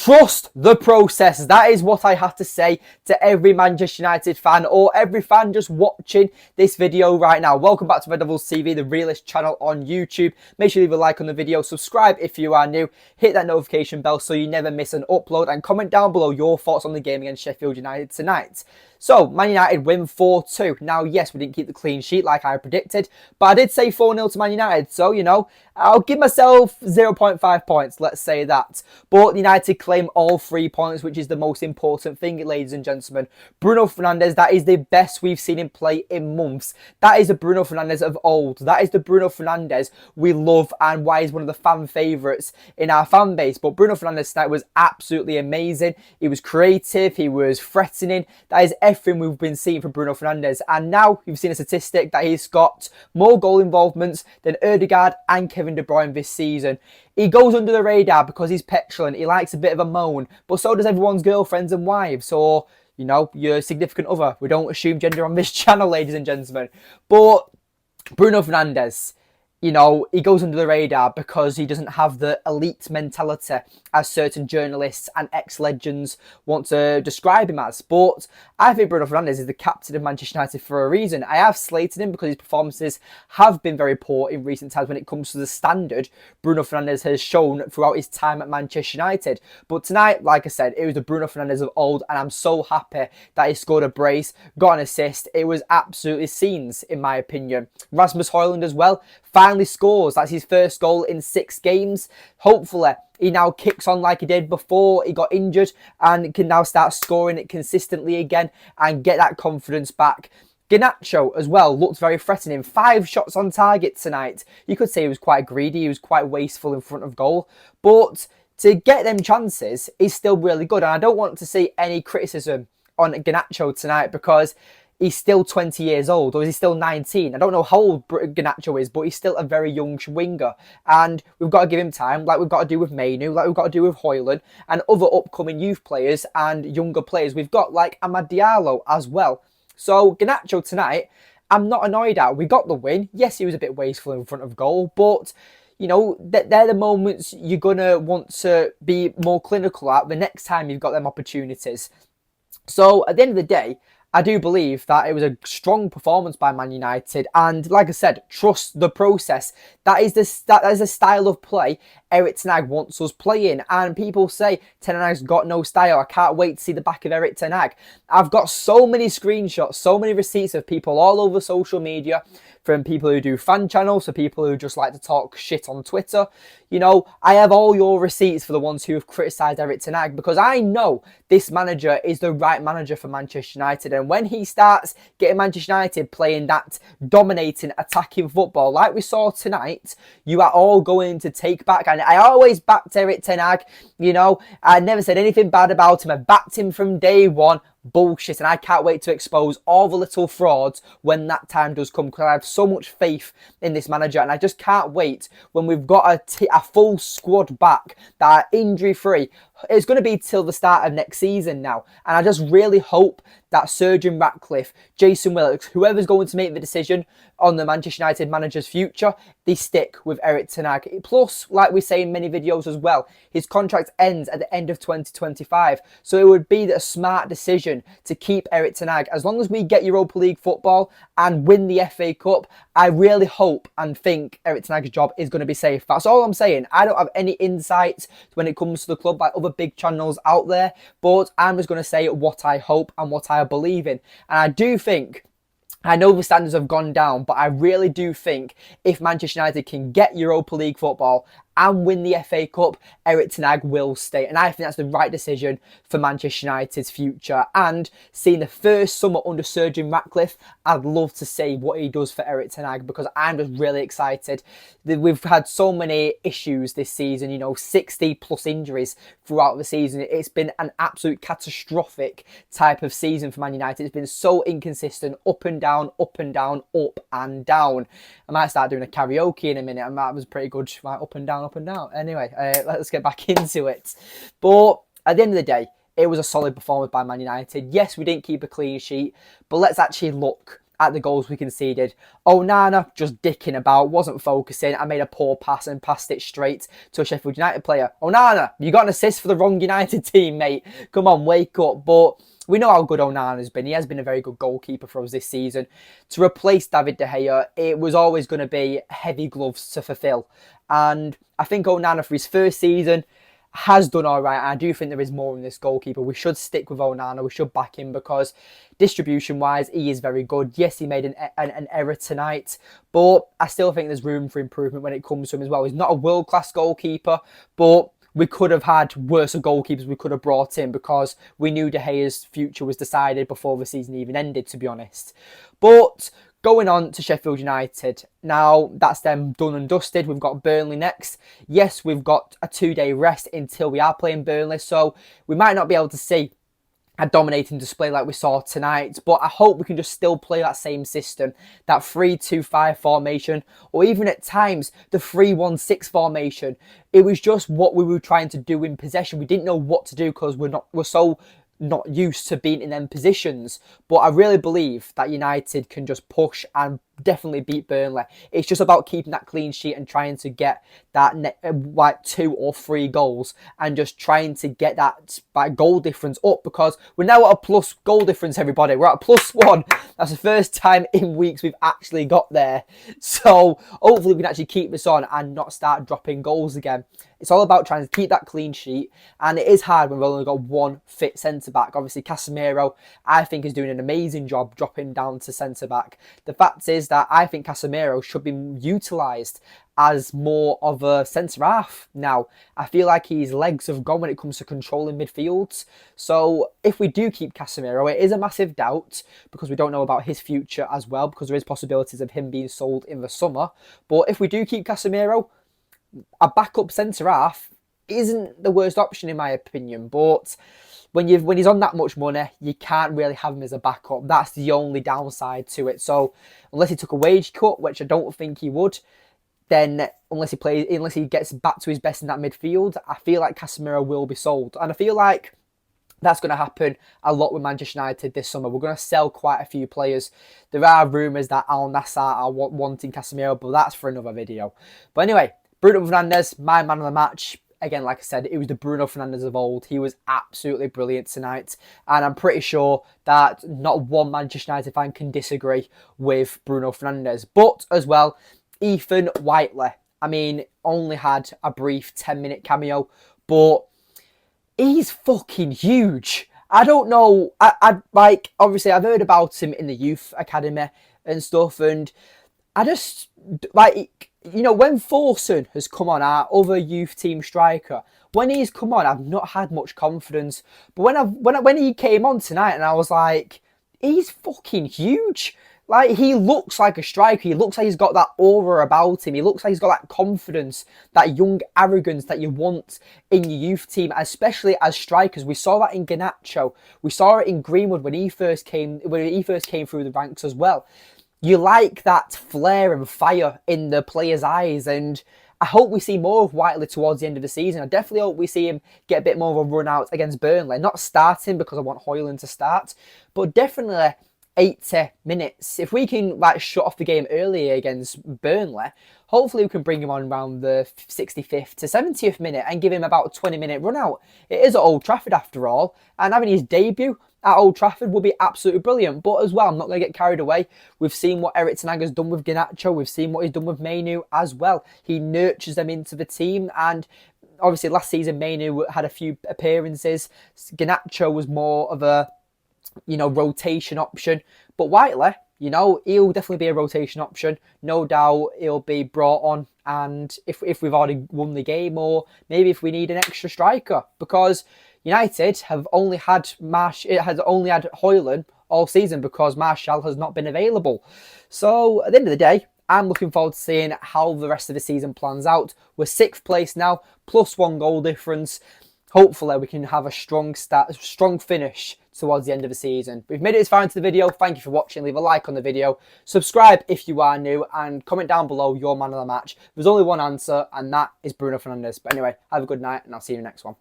Trust the process. That is what I have to say to every Manchester United fan or every fan just watching this video right now. Welcome back to Red Devils TV, the realest channel on YouTube. Make sure you leave a like on the video, subscribe if you are new, hit that notification bell so you never miss an upload, and comment down below your thoughts on the game against Sheffield United tonight. So, Man United win 4-2. Now, yes, we didn't keep the clean sheet like I predicted, but I did say 4-0 to Man United. So, you know, I'll give myself 0.5 points, let's say that. But United claim all 3 points, which is the most important thing, ladies and gentlemen. Bruno Fernandes, that is the best we've seen him play in months. That is the Bruno Fernandes of old. That is the Bruno Fernandes we love and why he's one of the fan favourites in our fan base. But Bruno Fernandes tonight was absolutely amazing. He was creative. He was threatening. That is everything we've been seeing from Bruno Fernandes. And now you've seen a statistic that he's got more goal involvements than Ødegaard and Kevin De Bruyne this season. He goes under the radar because he's petulant. He likes a bit of a moan. But so does everyone's girlfriends and wives, or, you know, your significant other. We don't assume gender on this channel, ladies and gentlemen. But Bruno Fernandes, you know, he goes under the radar because he doesn't have the elite mentality as certain journalists and ex-legends want to describe him as. But I think Bruno Fernandes is the captain of Manchester United for a reason. I have slated him because his performances have been very poor in recent times when it comes to the standard Bruno Fernandes has shown throughout his time at Manchester United. But tonight, like I said, it was the Bruno Fernandes of old, and I'm so happy that he scored a brace, got an assist. It was absolutely scenes, in my opinion. Rasmus Højlund as well finally scores. That's his first goal in 6 games. Hopefully, he now kicks on like he did before he got injured and can now start scoring it consistently again and get that confidence back. Garnacho as well looked very threatening. 5 shots on target tonight. You could say he was quite greedy. He was quite wasteful in front of goal. But to get them chances is still really good. And I don't want to see any criticism on Garnacho tonight because he's still 20 years old, or is he still 19? I don't know how old Garnacho is, but he's still a very young winger. And we've got to give him time, like we've got to do with Mainu, like we've got to do with Højlund, and other upcoming youth players and younger players. We've got like Amad Diallo as well. So Garnacho tonight, I'm not annoyed at. We got the win. Yes, he was a bit wasteful in front of goal, but you know, they're the moments you're going to want to be more clinical at the next time you've got them opportunities. So at the end of the day, I do believe that it was a strong performance by Man United, and like I said, trust the process. That is the style of play Erik ten Hag wants us playing. And people say Ten Hag's got no style. I can't wait to see the back of Erik ten Hag. I've got so many screenshots, so many receipts of people all over social media, from people who do fan channels to people who just like to talk shit on Twitter. You know, I have all your receipts for the ones who have criticised Erik ten Hag, because I know this manager is the right manager for Manchester United. And when he starts getting Manchester United playing that dominating, attacking football like we saw tonight, you are all going to take back. And I always backed Erik ten Hag. You know, I never said anything bad about him. I backed him from day one. Bullshit, and I can't wait to expose all the little frauds when that time does come, because I have so much faith in this manager, and I just can't wait when we've got a full squad back that are injury free. It's going to be till the start of next season now, and I just really hope that Sir Jim Ratcliffe, Jason Willock, whoever's going to make the decision on the Manchester United manager's future, they stick with Erik ten Hag. Plus, like we say in many videos as well, his contract ends at the end of 2025, so it would be a smart decision to keep Erik ten Hag. As long as we get Europa League football and win the FA Cup, I really hope and think Erik ten Hag's job is going to be safe. That's all I'm saying. I don't have any insights when it comes to the club like other big channels out there, but I'm just going to say what I hope and what I believe in. And I do think, I know the standards have gone down, but I really do think if Manchester United can get Europa League football and win the FA Cup, Erik ten Hag will stay. And I think that's the right decision for Manchester United's future. And seeing the first summer under Sir Jim Ratcliffe, I'd love to see what he does for Erik ten Hag, because I'm just really excited. We've had so many issues this season, you know, 60 plus injuries throughout the season. It's been an absolute catastrophic type of season for Man United. It's been so inconsistent, up and down, up and down, up and down. I might start doing a karaoke in a minute. That was pretty good. Right, up and down, up and down. Anyway, let's get back into it. But at the end of the day, it was a solid performance by Man United. Yes, we didn't keep a clean sheet, but let's actually look at the goals we conceded. Onana just dicking about, wasn't focusing. I made a poor pass and passed it straight to a Sheffield United player. Onana, you got an assist for the wrong United team, mate. Come on, wake up. But we know how good Onana has been. He has been a very good goalkeeper for us this season. To replace David De Gea, it was always going to be heavy gloves to fulfill. And I think Onana, for his first season, has done all right. I do think there is more in this goalkeeper. We should stick with Onana. We should back him because distribution-wise, he is very good. Yes, he made an error tonight, but I still think there's room for improvement when it comes to him as well. He's not a world-class goalkeeper, but we could have had worse goalkeepers we could have brought in because we knew De Gea's future was decided before the season even ended, to be honest. But going on to Sheffield United. Now, that's them done and dusted. We've got Burnley next. Yes, we've got a 2-day rest until we are playing Burnley, so we might not be able to see a dominating display like we saw tonight, but I hope we can just still play that same system, that 3-2-5 formation, or even at times the 3-1-6 formation. It was just what we were trying to do in possession. We didn't know what to do because we're so not used to being in them positions. But I really believe that United can just push and definitely beat Burnley. It's just about keeping that clean sheet and trying to get that like 2 or 3 goals and just trying to get that goal difference up, because we're now at a plus goal difference, everybody. We're at +1. That's the first time in weeks we've actually got there. So hopefully we can actually keep this on and not start dropping goals again. It's all about trying to keep that clean sheet, and it is hard when we've only got one fit centre-back. Obviously, Casemiro, I think, is doing an amazing job dropping down to centre-back. The fact is that I think Casemiro should be utilised as more of a centre-half now. I feel like his legs have gone when it comes to controlling midfields. So if we do keep Casemiro, it is a massive doubt because we don't know about his future as well, because there is possibilities of him being sold in the summer. But if we do keep Casemiro, a backup centre-half isn't the worst option in my opinion, but when he's on that much money, you can't really have him as a backup. That's the only downside to it. So unless he took a wage cut, which I don't think he would, then unless he gets back to his best in that midfield, I feel like Casemiro will be sold. And I feel like that's going to happen a lot with Manchester United this summer. We're going to sell quite a few players. There are rumours that Al Nassr are wanting Casemiro, but that's for another video. But anyway, Bruno Fernandes, my man of the match. Again, like I said, it was the Bruno Fernandes of old. He was absolutely brilliant tonight. And I'm pretty sure that not one Manchester United fan can disagree with Bruno Fernandes. But as well, Ethan Whiteley. I mean, only had a brief 10-minute cameo, but he's fucking huge. I don't know. Obviously, I've heard about him in the youth academy and stuff. And I just, you know, when Forson has come on, our other youth team striker, when he's come on, I've not had much confidence. But when he came on tonight, and I was like, he's fucking huge. Like, he looks like a striker. He looks like he's got that aura about him. He looks like he's got that confidence, that young arrogance that you want in your youth team, especially as strikers. We saw that in Garnacho. We saw it in Greenwood when he first came through the ranks as well. You like that flair and fire in the players' eyes, and I hope we see more of Whiteley towards the end of the season. I definitely hope we see him get a bit more of a run out against Burnley. Not starting because I want Højlund to start, but definitely 80 minutes. If we can shut off the game early against Burnley, hopefully we can bring him on around the 65th to 70th minute and give him about a 20-minute run out. It is at Old Trafford after all, and having his debut at Old Trafford will be absolutely brilliant. But as well, I'm not going to get carried away. We've seen what Erik ten Hag has done with Garnacho. We've seen what he's done with Mainu as well. He nurtures them into the team, and obviously last season Mainu had a few appearances. Garnacho was more of a, you know, rotation option. But Whiteley, you know, he'll definitely be a rotation option. No doubt he'll be brought on, and if we've already won the game, or maybe if we need an extra striker, because United have only had Højlund all season because Martial has not been available. So at the end of the day, I'm looking forward to seeing how the rest of the season plans out. We're 6th place now, +1 goal difference. Hopefully we can have a strong finish towards the end of the season. We've made it this far into the video. Thank you for watching. Leave a like on the video. Subscribe if you are new, and comment down below your man of the match. There's only one answer, and that is Bruno Fernandes. But anyway, have a good night, and I'll see you in the next one.